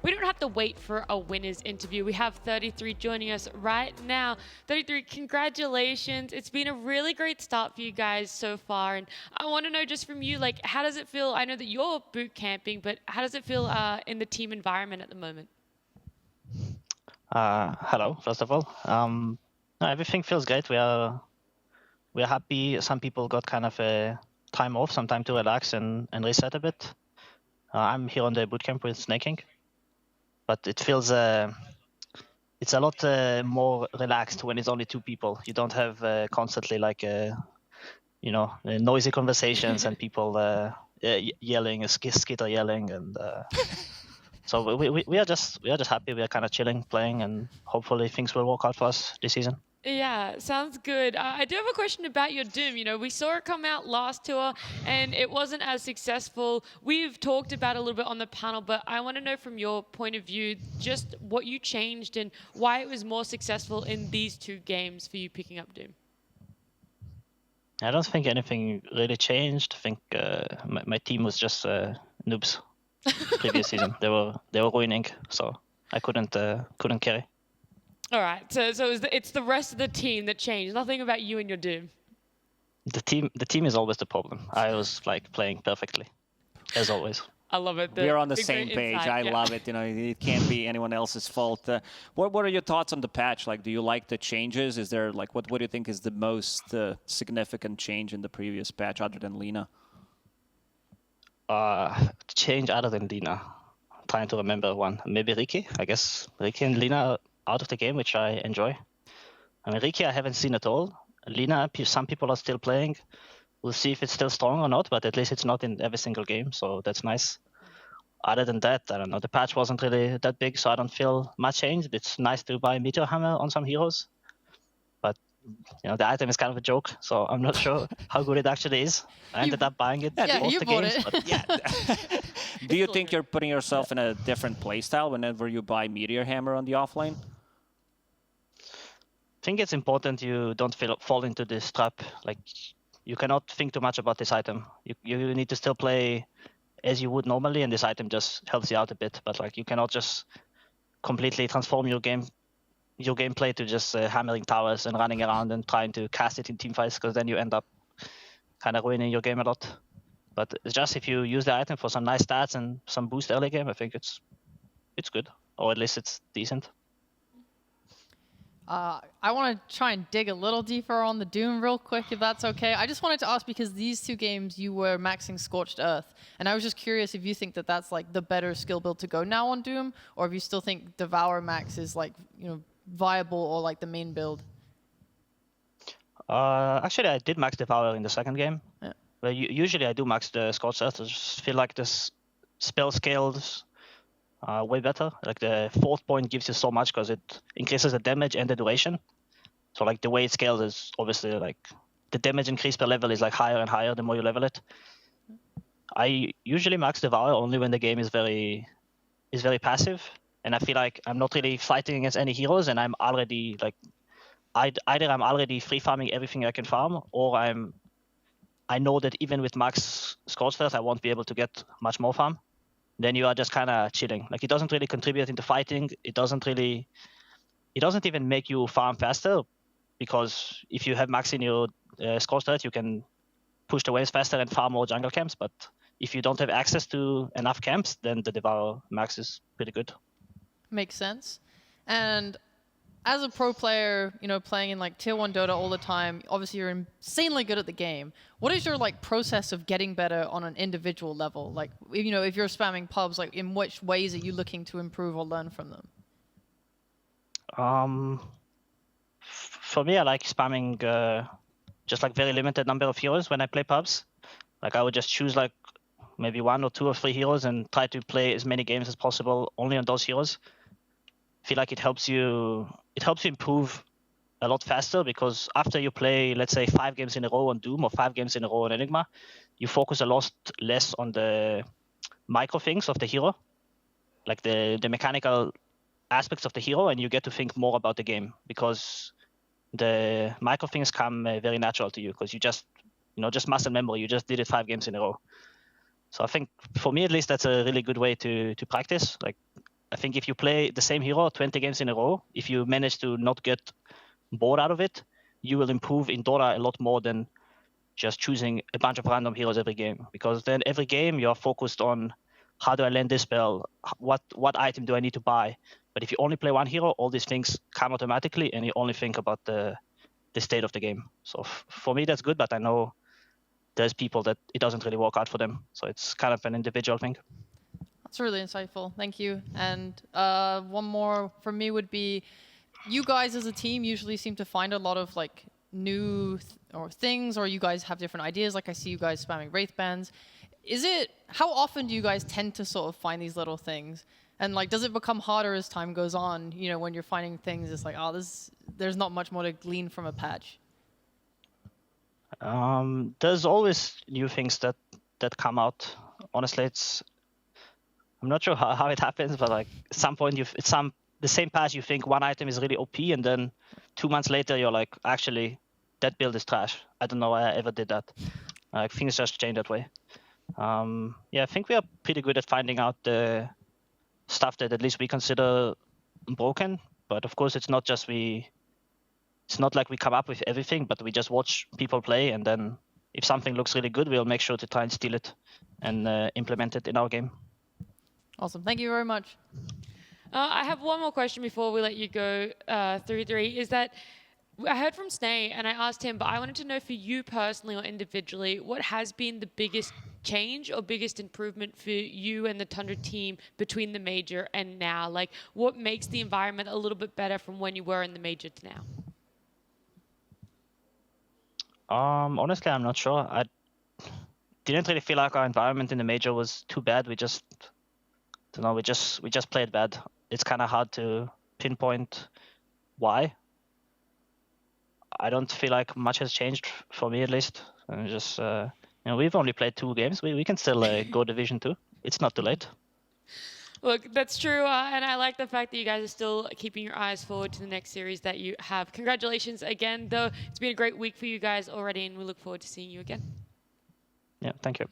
we don't have to wait for a winner's interview. We have 33 joining us right now. 33, congratulations. It's been a really great start for you guys so far. And I want to know just from you, like, how does it feel? I know that you're boot camping, but how does it feel in the team environment at the moment? Hello, first of all. No, everything feels great. We're happy. Some people got kind of a time off, some time to relax and reset a bit. I'm here on the bootcamp with Snaking, but it feels it's a lot more relaxed when it's only two people. You don't have constantly like noisy conversations and people yelling, skitter yelling, and so we are just happy. We are kind of chilling, playing, and hopefully things will work out for us this season. Yeah, sounds good. I do have a question about your Doom. You know, we saw it come out last tour and it wasn't as successful. We've talked about it a little bit on the panel, but I want to know from your point of view, just what you changed and why it was more successful in these two games for you picking up Doom. I don't think anything really changed. I think my team was just noobs previous season. They were ruining, so I couldn't carry. All right, so it's the rest of the team that changed. Nothing about you and your Doom. The team is always the problem. I was like playing perfectly, as always. I love it. We're on the same page. I love it. You know, it can't be anyone else's fault. What are your thoughts on the patch? Like, do you like the changes? Is there like what do you think is the most significant change in the previous patch other than Lina? Change other than Lina. I'm trying to remember one. Maybe Ricky. I guess Ricky and Lina out of the game, which I enjoy. I mean, Ricky I haven't seen at all. Lina, some people are still playing. We'll see if it's still strong or not, but at least it's not in every single game, so that's nice. Other than that, I don't know. The patch wasn't really that big, so I don't feel much changed. It's nice to buy Meteor Hammer on some heroes, but you know the item is kind of a joke, so I'm not sure how good it actually is. I ended up buying it. Yeah, you bought it. But yeah. Do you think you're putting yourself in a different playstyle whenever you buy Meteor Hammer on the offlane? I think it's important you don't fall into this trap. Like, you cannot think too much about this item. You need to still play as you would normally, and this item just helps you out a bit. But like, you cannot just completely transform your gameplay to just hammering towers and running around and trying to cast it in teamfights, because then you end up kind of ruining your game a lot. But it's just if you use the item for some nice stats and some boost early game, I think it's good, or at least it's decent. I want to try and dig a little deeper on the Doom real quick, if that's okay. I just wanted to ask, because these two games you were maxing Scorched Earth, and I was just curious if you think that that's like the better skill build to go now on Doom, or if you still think Devour max is like, you know, viable or like the main build. Actually, I did max Devour in the second game. Yeah. But usually I do max the Scorched Earth. I just feel like this spell scales way better. Like the fourth point gives you so much because it increases the damage and the duration. So like the way it scales is obviously like the damage increase per level is like higher and higher the more you level it. I usually max Devour only when the game is very passive, and I feel like I'm not really fighting against any heroes, and I'm already like either I'm already free farming everything I can farm, or I know that even with max Scorched Earth I won't be able to get much more farm. Then you are just kind of chilling. Like, it doesn't really contribute into fighting. It doesn't even make you farm faster, because if you have max in your Scorched Earth, you can push the waves faster and farm more jungle camps. But if you don't have access to enough camps, then the Devour max is pretty good. Makes sense. And as a pro player, you know, playing in like tier 1 Dota all the time, obviously you're insanely good at the game. What is your like process of getting better on an individual level? Like, you know, if you're spamming pubs, like in which ways are you looking to improve or learn from them? For me, I like spamming just like very limited number of heroes when I play pubs. Like, I would just choose like maybe 1 or 2 or 3 heroes and try to play as many games as possible only on those heroes. I feel like it helps you improve a lot faster, because after you play, let's say, 5 games in a row on Doom or 5 games in a row on Enigma, you focus a lot less on the micro things of the hero, like the mechanical aspects of the hero, and you get to think more about the game, because the micro things come very natural to you, because you just muscle memory. You just did it 5 games in a row. So I think, for me at least, that's a really good way to practice. Like, I think if you play the same hero 20 games in a row, if you manage to not get bored out of it, you will improve in Dota a lot more than just choosing a bunch of random heroes every game. Because then every game you're focused on how do I land this spell, what item do I need to buy. But if you only play one hero, all these things come automatically, and you only think about the state of the game. So for me, that's good, but I know there's people that it doesn't really work out for them. So it's kind of an individual thing. That's really insightful. Thank you. And one more from me would be, you guys as a team usually seem to find a lot of like new things, or you guys have different ideas. Like I see you guys spamming Wraith bands. How often do you guys tend to sort of find these little things? And like, does it become harder as time goes on? You know, when you're finding things, it's like, oh, there's not much more to glean from a patch. There's always new things that come out. Honestly, I'm not sure how it happens, but like at some point the same patch you think one item is really OP, and then 2 months later you're like, actually that build is trash. I don't know why I ever did that. Things just change that way. I think we are pretty good at finding out the stuff that at least we consider broken. But of course, it's not like we come up with everything, but we just watch people play, and then if something looks really good, we'll make sure to try and steal it and implement it in our game. Awesome. Thank you very much. I have one more question before we let you go, 33, is that I heard from Snay and I asked him, but I wanted to know for you personally or individually, what has been the biggest change or biggest improvement for you and the Tundra team between the major and now? Like, what makes the environment a little bit better from when you were in the major to now? Honestly, I'm not sure. I didn't really feel like our environment in the major was too bad. We just played bad. It's kind of hard to pinpoint why. I don't feel like much has changed for me, at least. And just we've only played 2 games. We can still go Division 2. It's not too late. Look, that's true, and I like the fact that you guys are still keeping your eyes forward to the next series that you have. Congratulations again, though. It's been a great week for you guys already, and we look forward to seeing you again. Yeah, thank you.